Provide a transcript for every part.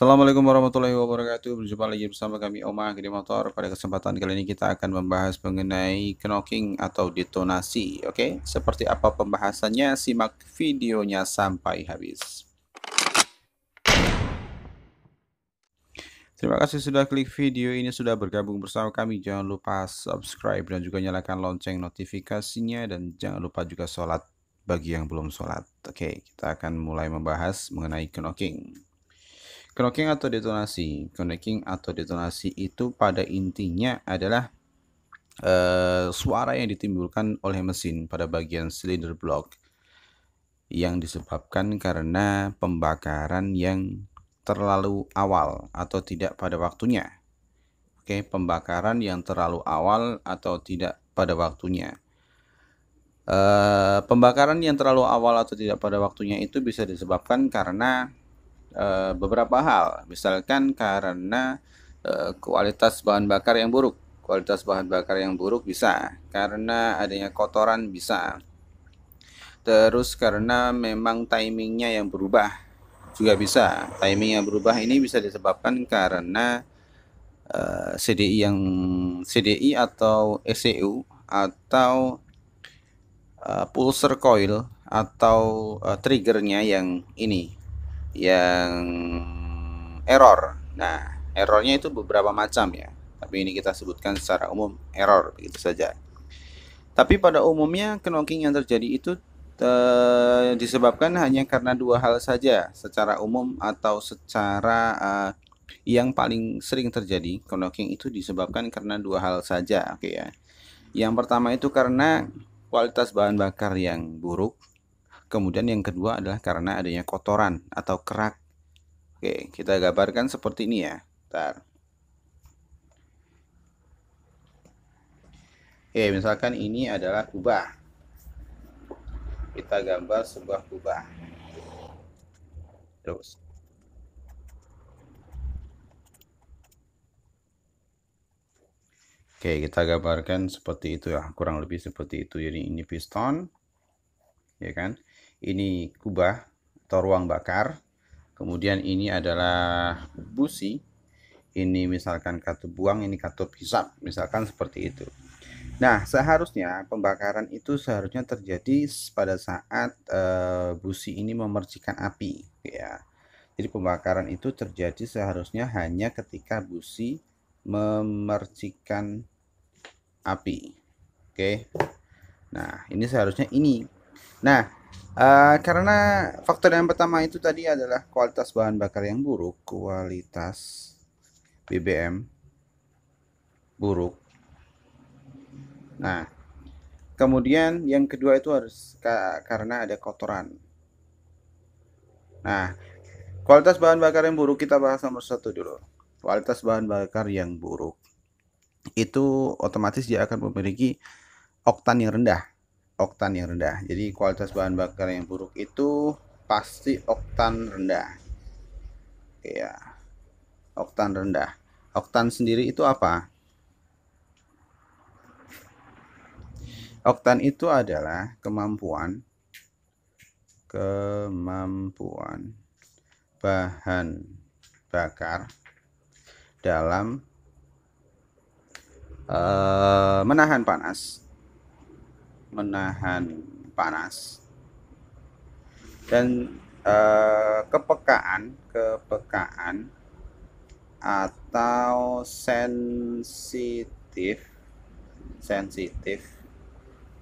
Assalamualaikum warahmatullahi wabarakatuh. Berjumpa lagi bersama kami Oma Gede Motor. Pada kesempatan kali ini kita akan membahas mengenai knocking atau detonasi. Oke, seperti apa pembahasannya? Simak videonya sampai habis. Terima kasih sudah klik video ini, sudah bergabung bersama kami. Jangan lupa subscribe dan juga nyalakan lonceng notifikasinya, dan jangan lupa juga sholat bagi yang belum sholat. Oke, kita akan mulai membahas mengenai knocking. Knocking atau detonasi. Knocking atau detonasi itu pada intinya adalah suara yang ditimbulkan oleh mesin pada bagian silinder block yang disebabkan karena pembakaran yang terlalu awal atau tidak pada waktunya. Oke, pembakaran yang terlalu awal atau tidak pada waktunya. Pembakaran yang terlalu awal atau tidak pada waktunya itu bisa disebabkan karena beberapa hal, misalkan karena kualitas bahan bakar yang buruk. Kualitas bahan bakar yang buruk bisa karena adanya kotoran, bisa. Terus karena memang timingnya yang berubah juga bisa. Timing yang berubah ini bisa disebabkan karena CDI atau ECU atau pulser coil atau triggernya yang ini yang error. Nah, errornya itu beberapa macam ya, tapi ini kita sebutkan secara umum error, begitu saja. Tapi pada umumnya knocking yang terjadi itu disebabkan hanya karena dua hal saja secara umum, atau secara yang paling sering terjadi. Knocking itu disebabkan karena dua hal saja, oke ya. Yang pertama itu karena kualitas bahan bakar yang buruk. Kemudian yang kedua adalah karena adanya kotoran atau kerak. Oke, kita gambarkan seperti ini ya. Bentar. Oke, misalkan ini adalah kubah. Kita gambar sebuah kubah. Terus. Oke, kita gambarkan seperti itu ya, kurang lebih seperti itu. Jadi ini piston, ya kan? Ini kubah atau ruang bakar. Kemudian ini adalah busi. Ini misalkan katup buang, ini katup hisap, misalkan seperti itu. Nah, seharusnya pembakaran itu seharusnya terjadi pada saat busi ini memercikan api, ya. Jadi pembakaran itu terjadi seharusnya hanya ketika busi memercikan api. Oke. Nah, ini seharusnya ini. Nah, karena faktor yang pertama itu tadi adalah kualitas bahan bakar yang buruk, kualitas BBM buruk. Nah, kemudian yang kedua itu harus karena ada kotoran. Nah, kualitas bahan bakar yang buruk kita bahas nomor satu dulu. Kualitas bahan bakar yang buruk itu otomatis dia akan memiliki oktan yang rendah. Oktan yang rendah. Jadi kualitas bahan bakar yang buruk itu pasti oktan rendah. Ya, oktan rendah. Oktan sendiri itu apa? Oktan itu adalah kemampuan bahan bakar dalam menahan panas dan kepekaan atau sensitif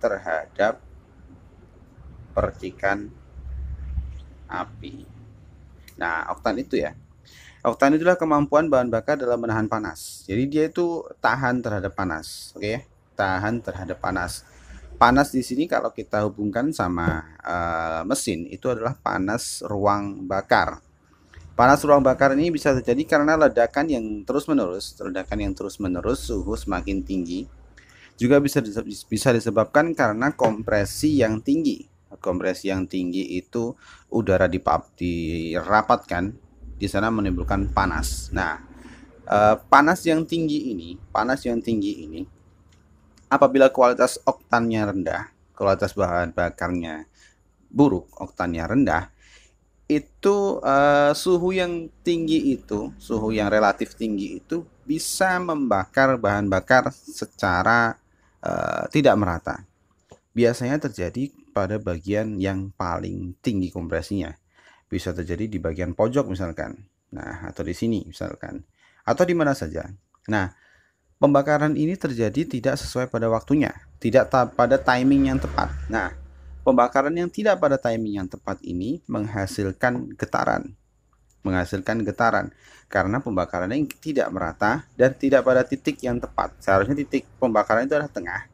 terhadap percikan api. Nah, oktan itu ya. Oktan itulah kemampuan bahan bakar dalam menahan panas. Jadi dia itu tahan terhadap panas, oke? Tahan terhadap panas. Panas di sini kalau kita hubungkan sama mesin itu adalah panas ruang bakar. Panas ruang bakar ini bisa terjadi karena ledakan yang terus-menerus, suhu semakin tinggi. Juga bisa disebabkan karena kompresi yang tinggi. Kompresi yang tinggi itu udara dirapatkan, di sana menimbulkan panas. Nah, panas yang tinggi ini apabila kualitas oktannya rendah, kualitas bahan bakarnya buruk, oktannya rendah, itu suhu yang tinggi itu, suhu yang relatif tinggi itu bisa membakar bahan bakar secara tidak merata. Biasanya terjadi pada bagian yang paling tinggi kompresinya. Bisa terjadi di bagian pojok misalkan. Nah, atau di sini misalkan. Atau di mana saja. Nah, pembakaran ini terjadi tidak sesuai pada waktunya, tidak pada timing yang tepat. Nah, pembakaran yang tidak pada timing yang tepat ini menghasilkan getaran. Karena pembakarannya yang tidak merata dan tidak pada titik yang tepat. Seharusnya titik pembakaran itu adalah tengah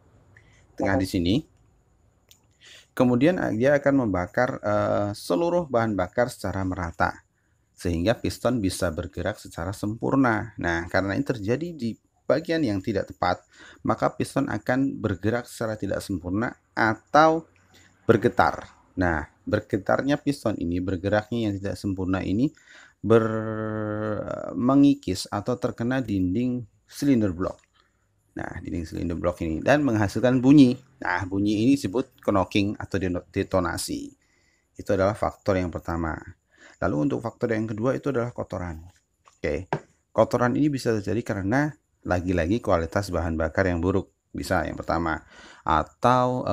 di sini. Kemudian dia akan membakar seluruh bahan bakar secara merata sehingga piston bisa bergerak secara sempurna. Nah, karena ini terjadi di bagian yang tidak tepat, maka piston akan bergerak secara tidak sempurna atau bergetar. Nah, bergetarnya piston ini, bergeraknya yang tidak sempurna ini mengikis atau terkena dinding silinder blok. Nah, dinding silinder blok ini dan menghasilkan bunyi. Nah, bunyi ini disebut knocking atau detonasi. Itu adalah faktor yang pertama. Lalu untuk faktor yang kedua itu adalah kotoran. Oke. Kotoran ini bisa terjadi karena lagi-lagi kualitas bahan bakar yang buruk. Bisa yang pertama. Atau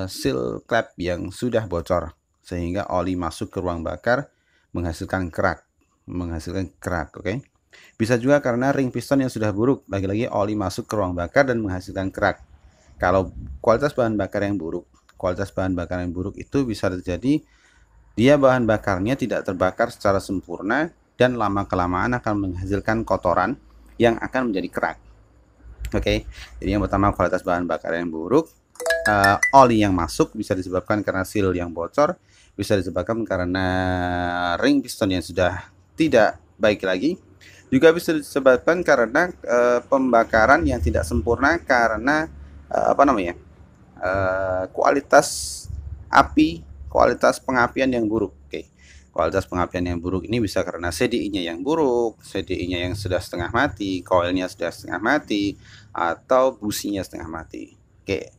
seal klep yang sudah bocor sehingga oli masuk ke ruang bakar menghasilkan kerak. Oke. Bisa juga karena ring piston yang sudah buruk, lagi-lagi oli masuk ke ruang bakar dan menghasilkan kerak. Kalau kualitas bahan bakar yang buruk itu bisa terjadi dia bahan bakarnya tidak terbakar secara sempurna dan lama-kelamaan akan menghasilkan kotoran yang akan menjadi kerak. Oke, jadi yang pertama kualitas bahan bakar yang buruk, oli yang masuk bisa disebabkan karena seal yang bocor, bisa disebabkan karena ring piston yang sudah tidak baik lagi. Juga bisa disebabkan karena pembakaran yang tidak sempurna karena kualitas pengapian yang buruk. Oke. Kualitas pengapian yang buruk ini bisa karena CDI-nya yang buruk, CDI-nya yang sudah setengah mati, coilnya sudah setengah mati, atau businya setengah mati. Oke.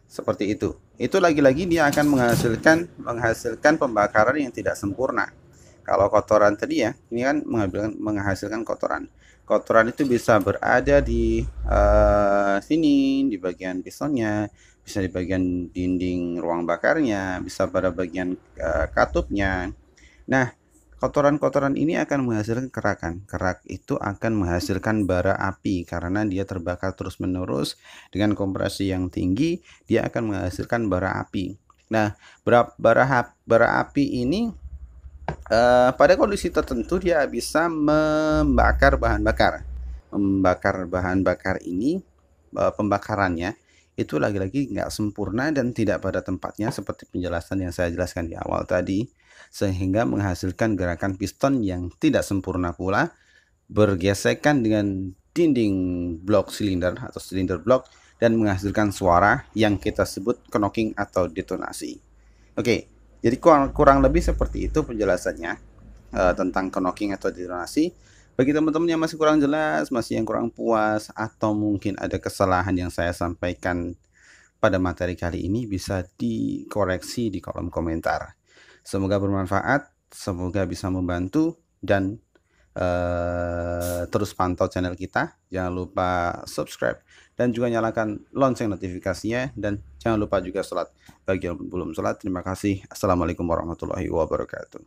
Seperti itu. Itu lagi-lagi dia akan menghasilkan pembakaran yang tidak sempurna. Kalau kotoran tadi ya, ini kan menghasilkan kotoran. Kotoran itu bisa berada di sini, di bagian pistonnya, bisa di bagian dinding ruang bakarnya, bisa pada bagian katupnya. Nah, kotoran-kotoran ini akan menghasilkan kerakan. Kerak itu akan menghasilkan bara api karena dia terbakar terus-menerus dengan kompresi yang tinggi, dia akan menghasilkan bara api. Nah, bara api ini pada kondisi tertentu dia bisa membakar bahan bakar. Membakar bahan bakar ini pembakarannya itu lagi-lagi nggak sempurna dan tidak pada tempatnya seperti penjelasan yang saya jelaskan di awal tadi, sehingga menghasilkan gerakan piston yang tidak sempurna pula, bergesekan dengan dinding blok silinder atau silinder blok dan menghasilkan suara yang kita sebut knocking atau detonasi. Oke. Jadi kurang lebih seperti itu penjelasannya tentang knocking atau detonasi. Bagi teman-teman yang masih kurang jelas, masih yang kurang puas, atau mungkin ada kesalahan yang saya sampaikan pada materi kali ini, bisa dikoreksi di kolom komentar. Semoga bermanfaat, semoga bisa membantu, dan terus pantau channel kita. Jangan lupa subscribe dan juga nyalakan lonceng notifikasinya, dan jangan lupa juga sholat bagi yang belum sholat. Terima kasih. Assalamualaikum warahmatullahi wabarakatuh.